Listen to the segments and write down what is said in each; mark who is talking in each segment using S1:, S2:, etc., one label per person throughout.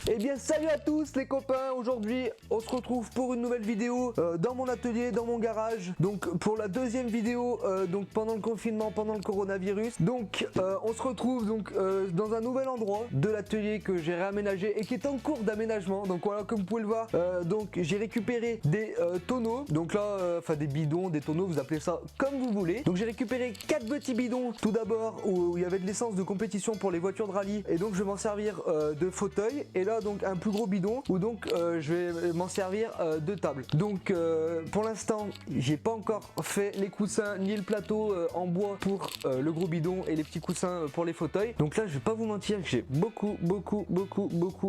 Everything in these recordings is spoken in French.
S1: Eh bien salut à tous les copains, aujourd'hui on se retrouve pour une nouvelle vidéo dans mon atelier, dans mon garage. Donc pour la deuxième vidéo donc pendant le confinement, pendant le coronavirus. Donc on se retrouve donc dans un nouvel endroit de l'atelier que j'ai réaménagé et qui est en cours d'aménagement. Donc voilà, comme vous pouvez le voir, donc j'ai récupéré des tonneaux. Donc là, enfin des bidons, des tonneaux, vous appelez ça comme vous voulez. Donc j'ai récupéré 4 petits bidons tout d'abord où il y avait de l'essence de compétition pour les voitures de rallye. Et donc je vais m'en servir de fauteuil. Et là donc un plus gros bidon où donc je vais m'en servir de table. Donc pour l'instant j'ai pas encore fait les coussins ni le plateau en bois pour le gros bidon et les petits coussins pour les fauteuils. Donc là je vais pas vous mentir que j'ai beaucoup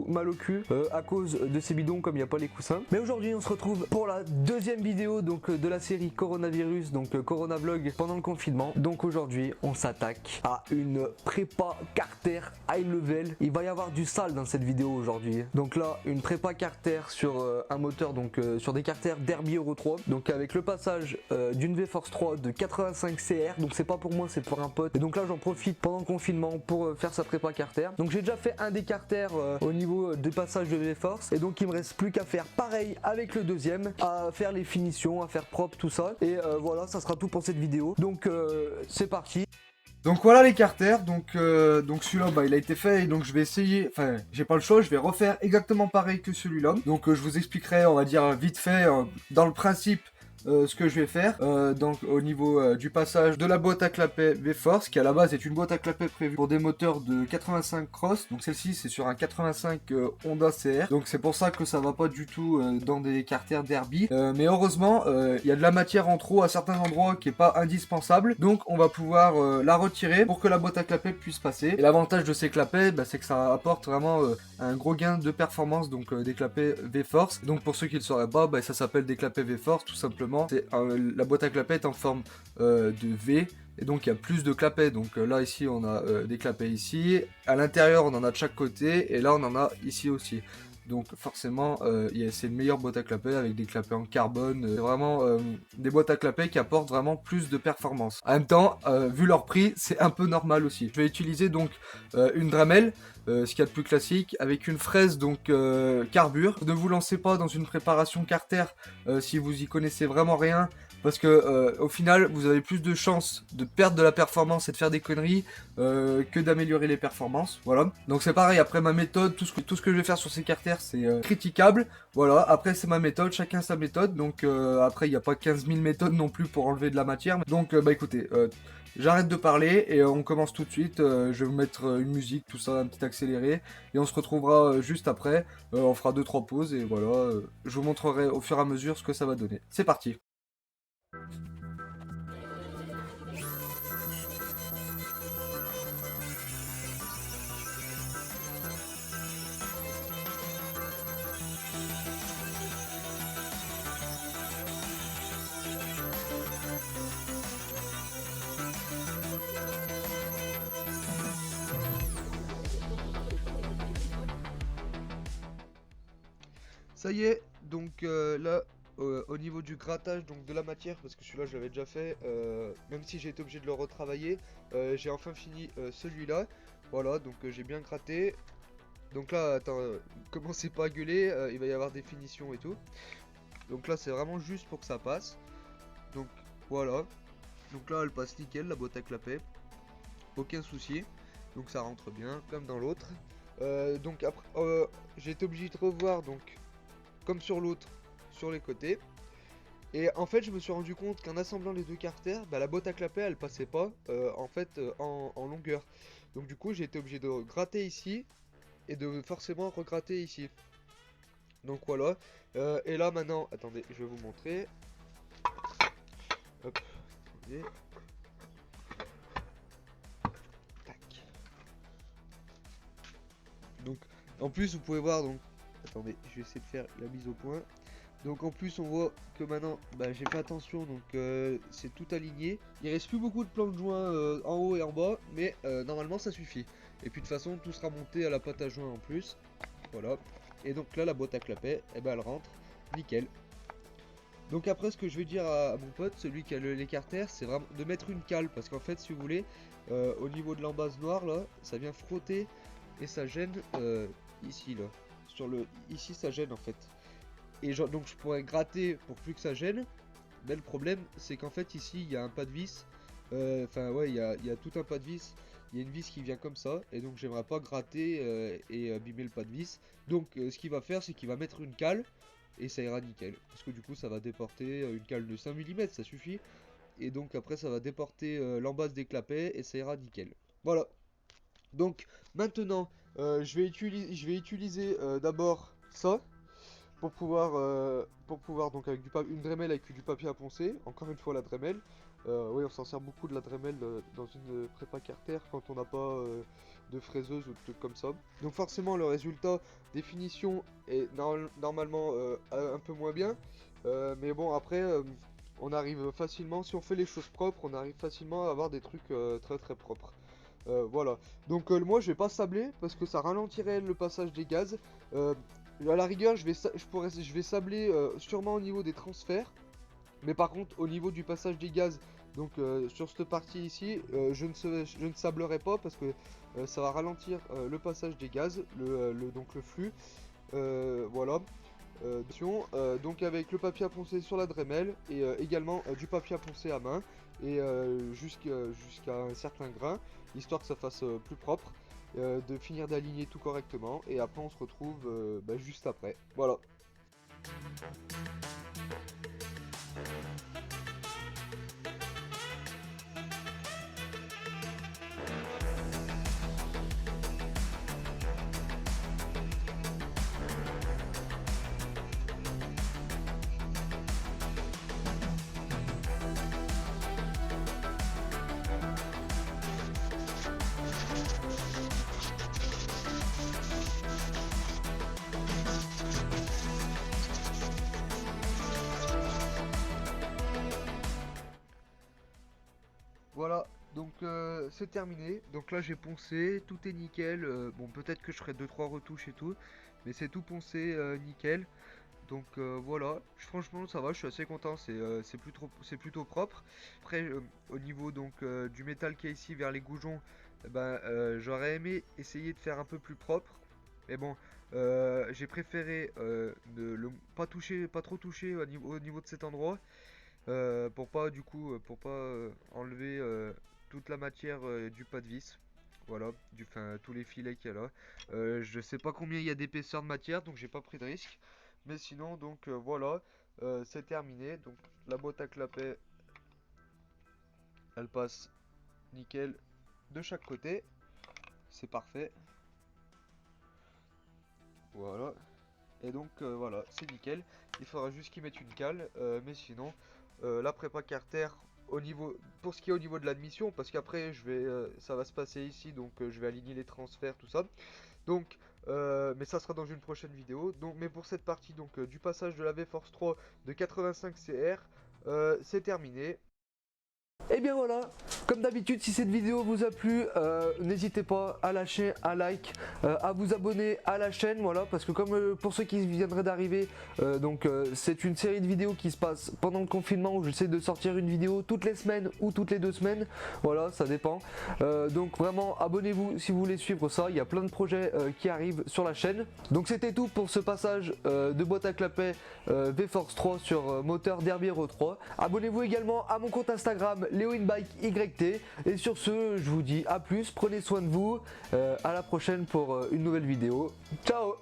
S1: mal au cul à cause de ces bidons comme il n'y a pas les coussins. Mais aujourd'hui on se retrouve pour la deuxième vidéo donc de la série coronavirus, donc Corona Vlog pendant le confinement. Donc aujourd'hui on s'attaque à une prépa carter high level. Il va y avoir du sale dans cette vidéo aujourd'hui. Donc là une prépa carter sur un moteur, donc sur des carters Derby Euro 3, donc avec le passage d'une V-Force 3 de 85 CR. Donc c'est pas pour moi, c'est pour un pote. Et donc là j'en profite pendant le confinement pour faire sa prépa carter. Donc j'ai déjà fait un des carters au niveau des passages de V-Force, et donc il me reste plus qu'à faire pareil avec le deuxième, à faire les finitions, à faire propre tout ça. Et voilà, ça sera tout pour cette vidéo. Donc c'est parti.
S2: Donc voilà les carters, donc celui-là il a été fait et donc je vais essayer, enfin j'ai pas le choix, je vais refaire exactement pareil que celui-là. Donc je vous expliquerai, on va dire vite fait, dans le principe, ce que je vais faire donc au niveau du passage de la boîte à clapet V-Force, qui à la base est une boîte à clapet prévue pour des moteurs de 85 Cross. Donc celle-ci c'est sur un 85 Honda CR, donc c'est pour ça que ça va pas du tout dans des carters Derby, mais heureusement il y a de la matière en trop à certains endroits qui est pas indispensable, donc on va pouvoir la retirer pour que la boîte à clapet puisse passer. Et l'avantage de ces clapets, c'est que ça apporte vraiment un gros gain de performance, donc des clapets V-Force. Donc pour ceux qui ne le sauraient pas, ça s'appelle des clapets V-Force tout simplement. C'est la boîte à clapet est en forme de V, et donc il y a plus de clapets. Donc là ici on a des clapets ici, à l'intérieur on en a de chaque côté, et là on en a ici aussi. Donc forcément c'est une meilleure boîte à clapet avec des clapets en carbone. C'est vraiment des boîtes à clapets qui apportent vraiment plus de performance. En même temps, vu leur prix, c'est un peu normal aussi. Je vais utiliser donc une Dremel, ce qu'il y a de plus classique, avec une fraise donc carbure. Ne vous lancez pas dans une préparation carter si vous y connaissez vraiment rien, parce que au final vous avez plus de chances de perdre de la performance et de faire des conneries que d'améliorer les performances. Voilà, donc c'est pareil, après ma méthode, tout ce que je vais faire sur ces carters c'est critiquable. Voilà, après c'est ma méthode, chacun sa méthode. Donc après il n'y a pas 15 000 méthodes non plus pour enlever de la matière. Donc écoutez, j'arrête de parler et on commence tout de suite. Je vais vous mettre une musique, tout ça, un petit accéléré, et on se retrouvera juste après. On fera 2-3 pauses et voilà, je vous montrerai au fur et à mesure ce que ça va donner. C'est parti. Ça y est, donc là, au niveau du grattage donc de la matière, parce que celui-là je l'avais déjà fait, même si j'ai été obligé de le retravailler, j'ai enfin fini celui-là. Voilà, donc j'ai bien gratté. Donc là, attends, commencez pas à gueuler, il va y avoir des finitions et tout. Donc là c'est vraiment juste pour que ça passe. Donc voilà, donc là elle passe nickel, la boîte à clapet, aucun souci. Donc ça rentre bien, comme dans l'autre. Donc après, j'ai été obligé de revoir donc comme sur l'autre, sur les côtés. Et en fait je me suis rendu compte qu'en assemblant les deux carters, la boîte à clapet elle passait pas en fait en longueur. Donc du coup j'ai été obligé de gratter ici et de forcément regratter ici. Donc voilà. Et là maintenant, attendez, je vais vous montrer. Hop, attendez. Tac. Donc en plus vous pouvez voir, donc attendez, je vais essayer de faire la mise au point. Donc en plus on voit que maintenant j'ai fait attention, donc c'est tout aligné. Il reste plus beaucoup de plans de joint en haut et en bas, mais normalement ça suffit. Et puis de toute façon tout sera monté à la pâte à joint en plus. Voilà. Et donc là la boîte à clapet, elle rentre nickel. Donc après ce que je vais dire à mon pote, celui qui a les carters, c'est vraiment de mettre une cale. Parce qu'en fait si vous voulez, au niveau de l'embase noire là, ça vient frotter et ça gêne ici là.
S3: ici ça gêne en fait. Et donc je pourrais gratter pour plus que ça gêne. Mais le problème c'est qu'en fait ici il y a un pas de vis. Enfin ouais, il y a tout un pas de vis. Il y a une vis qui vient comme ça. Et donc j'aimerais pas gratter et abîmer le pas de vis. Donc ce qu'il va faire c'est qu'il va mettre une cale. Et ça ira nickel. Parce que du coup ça va déporter une cale de 5 mm, ça suffit. Et donc après ça va déporter l'embase des clapets et ça ira nickel. Voilà. Donc maintenant je vais utiliser d'abord ça pour pouvoir donc avec une Dremel avec du papier à poncer. Encore une fois la Dremel. Oui, on s'en sert beaucoup de la Dremel dans une prépa carter quand on n'a pas de fraiseuse ou de trucs comme ça. Donc forcément le résultat des finitions est normalement un peu moins bien. Mais bon après on arrive facilement, si on fait les choses propres, on arrive facilement à avoir des trucs très très propres. Voilà. Donc moi je vais pas sabler parce que ça ralentirait le passage des gaz. À la rigueur je vais sabler sûrement au niveau des transferts. Mais par contre au niveau du passage des gaz, donc sur cette partie ici, je ne sablerai pas parce que ça va ralentir le passage des gaz, donc le flux. Voilà. Donc avec le papier à poncer sur la Dremel et également du papier à poncer à main et jusqu'à un certain grain, histoire que ça fasse plus propre, de finir d'aligner tout correctement et après on se retrouve juste après. Voilà. Voilà, donc c'est terminé. Donc là j'ai poncé, tout est nickel. Bon, peut-être que je ferai 2-3 retouches et tout, mais c'est tout poncé nickel. Donc voilà, franchement ça va, je suis assez content, c'est plutôt propre. Après au niveau donc du métal qu'il y a ici vers les goujons, j'aurais aimé essayer de faire un peu plus propre. Mais bon, j'ai préféré pas trop toucher au niveau de cet endroit. Pour pas enlever toute la matière du pas de vis. Voilà, tous les filets qu'il y a là. Je sais pas combien il y a d'épaisseur de matière, donc j'ai pas pris de risque. Mais sinon, donc voilà, c'est terminé. Donc la boîte à clapet, elle passe nickel de chaque côté. C'est parfait. Voilà. Et donc voilà, c'est nickel. Il faudra juste qu'ils mettent une cale, mais sinon la prépa carter pour ce qui est au niveau de l'admission, parce qu'après ça va se passer ici, donc je vais aligner les transferts, tout ça. Donc mais ça sera dans une prochaine vidéo. Donc mais pour cette partie donc du passage de la V-Force 3 de 85 CR, c'est terminé.
S1: Et bien voilà, comme d'habitude, si cette vidéo vous a plu, n'hésitez pas à lâcher un like, à vous abonner à la chaîne, voilà, parce que comme pour ceux qui viendraient d'arriver, c'est une série de vidéos qui se passe pendant le confinement où j'essaie de sortir une vidéo toutes les semaines ou toutes les 2 semaines, voilà, ça dépend. Donc vraiment, abonnez-vous si vous voulez suivre ça, il y a plein de projets qui arrivent sur la chaîne. Donc c'était tout pour ce passage de boîte à clapet V-Force 3 sur moteur Derby Hero 3. Abonnez-vous également à mon compte Instagram LeoInBikeYT, et sur ce je vous dis à plus, prenez soin de vous, à la prochaine pour une nouvelle vidéo, ciao.